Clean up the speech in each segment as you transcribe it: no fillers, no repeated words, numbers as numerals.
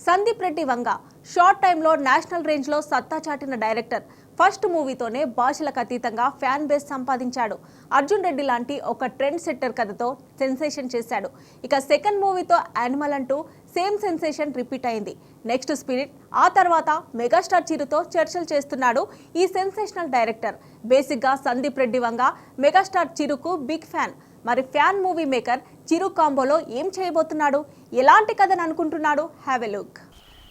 Sandeep Reddy Vanga short టైంలో national రేంజ్లో సత్తా చాటిన డైరెక్టర్. ఫస్ట్ మూవీతోనే భాషలకు అతీతంగా ఫ్యాన్ బేస్ సంపాదించాడు. అర్జున్ రెడ్డి లాంటి ఒక ట్రెండ్ సెట్టర్ కథతో సెన్సేషన్ చేశాడు. ఇక సెకండ్ మూవీతో యానిమల్ అంటూ సేమ్ సెన్సేషన్ రిపీట్ అయింది. నెక్స్ట్ స్పిరిట్, ఆ తర్వాత మెగాస్టార్ చిరుతో చర్చలు చేస్తున్నాడు ఈ సెన్సేషనల్ డైరెక్టర్. బేసిక్గా Sandeep Reddy Vanga megastar చిరుకు big fan. మరి ఫ్యాన్ మూవీ మేకర్ చిరు కాంబోలో ఏం చేయబోతున్నాడు, ఎలాంటి కథను అనుకుంటున్నాడు? Have a look.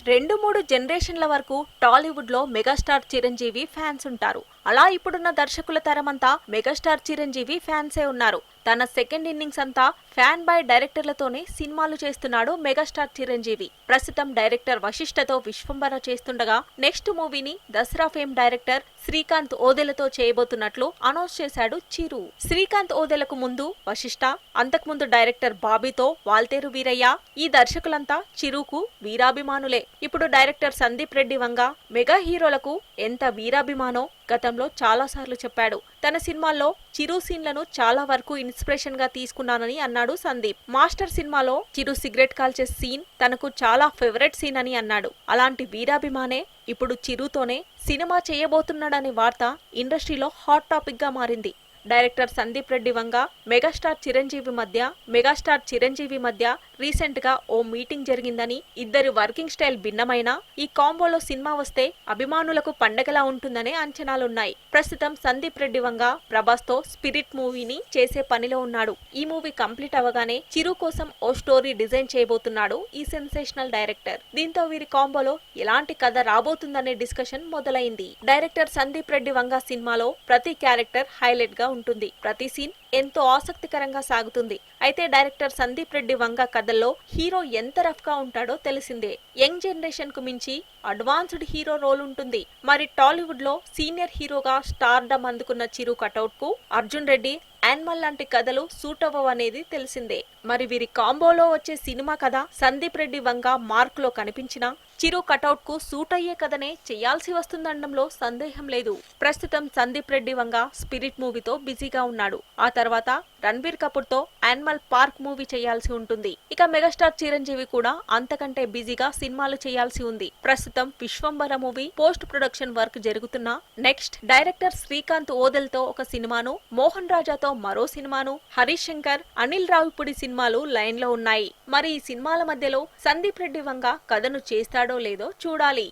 2-3 జనరేషన్ల వరకు టాలీవుడ్ లో మెగాస్టార్ చిరంజీవి ఫ్యాన్స్ ఉంటారు. అలా ఇప్పుడున్న దర్శకుల తరమంతా మెగాస్టార్ చిరంజీవి ఫ్యాన్సే ఉన్నారు. తన సెకండ్ ఇన్నింగ్స్ అంతా ఫ్యాన్ బై డైరెక్టర్లతోనే సినిమాలు చేస్తున్నాడు మెగాస్టార్ చిరంజీవి. ప్రస్తుతం డైరెక్టర్ వశిష్ఠతో విశ్వంబర చేస్తుండగా నెక్స్ట్ మూవీని దసరా ఫేమ్ డైరెక్టర్ శ్రీకాంత్ ఓదెలతో చేయబోతున్నట్లు అనౌన్స్ చేశాడు చిరు. శ్రీకాంత్ ఓదెలకు ముందు వశిష్ఠ, అంతకుముందు డైరెక్టర్ బాబీతో వాల్తేరు వీరయ్య, ఈ దర్శకులంతా చిరుకు వీరాభిమానులే. ఇప్పుడు డైరెక్టర్ సందీప్ రెడ్డి వంగ మెగా హీరోలకు ఎంత వీరాభిమానో గతంలో చాలాసార్లు చెప్పాడు. తన సినిమాల్లో చిరు సీన్లను చాలా వరకు ఇన్స్పిరేషన్ గా తీసుకున్నానని అన్నాడు సందీప్. మాస్టర్ సినిమాలో చిరు సిగరెట్ కాల్చే సీన్ తనకు చాలా ఫేవరెట్ సీన్ అని అన్నాడు. అలాంటి వీరాభిమానే ఇప్పుడు చిరుతోనే సినిమా చేయబోతున్నాడనే వార్త ఇండస్ట్రీలో హాట్ టాపిక్ గా మారింది. డైరెక్టర్ సందీప్ రెడ్డి వంగ మెగాస్టార్ చిరంజీవి మధ్య రీసెంట్ గా ఓ మీటింగ్ జరిగిందని, ఇద్దరి వర్కింగ్ స్టైల్ భిన్నమైనా ఈ కాంబోలో సినిమా వస్తే అభిమానులకు పండగలా ఉంటుందనే అంచనాలున్నాయి. ప్రస్తుతం సందీప్ రెడ్డి వంగ ప్రభాస్ తో స్పిరిట్ మూవీని చేసే పనిలో ఉన్నాడు. ఈ మూవీ కంప్లీట్ అవగానే చిరు కోసం ఓ స్టోరీ డిజైన్ చేయబోతున్నాడు ఈ సెన్సేషనల్ డైరెక్టర్. దీంతో వీరి కాంబోలో ఎలాంటి కథ రాబోతుందనే డిస్కషన్ మొదలైంది. డైరెక్టర్ సందీప్ రెడ్డి వంగ సినిమాలో ప్రతి క్యారెక్టర్ హైలైట్ గా ఉంటుంది. ప్రతి సీన్ ఎంతో ఆసక్తికరంగా సాగుతుంది. అయితే డైరెక్టర్ సందీప్ రెడ్డి వంగ కథల్లో హీరో ఎంత రఫ్ గా ఉంటాడో తెలిసిందే. యంగ్ జనరేషన్ కు మించి అడ్వాన్స్డ్ హీరో రోల్ ఉంటుంది. మరి టాలీవుడ్ లో సీనియర్ హీరోగా స్టార్డమ్ అందుకున్న చిరు కటౌట్ కు అర్జున్ రెడ్డి, యానిమల్ లాంటి కథలు సూట్ అవ్వవనేది తెలిసిందే. మరి వీరి కాంబోలో వచ్చే సినిమా కథ సందీప్ రెడ్డి వంగ మార్క్ లో కనిపించినా చిరు కటౌట్ కు సూట్ అయ్యే కథనే చేయాల్సి వస్తుందనడంలో సందేహం లేదు. ప్రస్తుతం సందీప్ రెడ్డి వంగ స్పిరిట్ మూవీతో బిజీగా ఉన్నాడు. ఆ తర్వాత రణబీర్ కపూర్ తో యానిమల్ పార్క్ మూవీ చేయాల్సి ఉంటుంది. ఇక మెగాస్టార్ చిరంజీవి కూడా అంతకంటే బిజీగా సినిమాలు చేయాల్సి ఉంది. ప్రస్తుతం Vishwambhara movie post production work జరుగుతున్నా నెక్స్ట్ డైరెక్టర్ శ్రీకాంత్ ఓదెల్తో ఒక సినిమాను, మోహన్ రాజాతో మరో సినిమాను, హరీష్ శంకర్, అనిల్ రావిపూడి సినిమాలు లైన్ లో ఉన్నాయి. మరి ఈ సినిమాల మధ్యలో సందీప్ రెడ్డి వంగ కథను చేస్తాడో లేదో చూడాలి.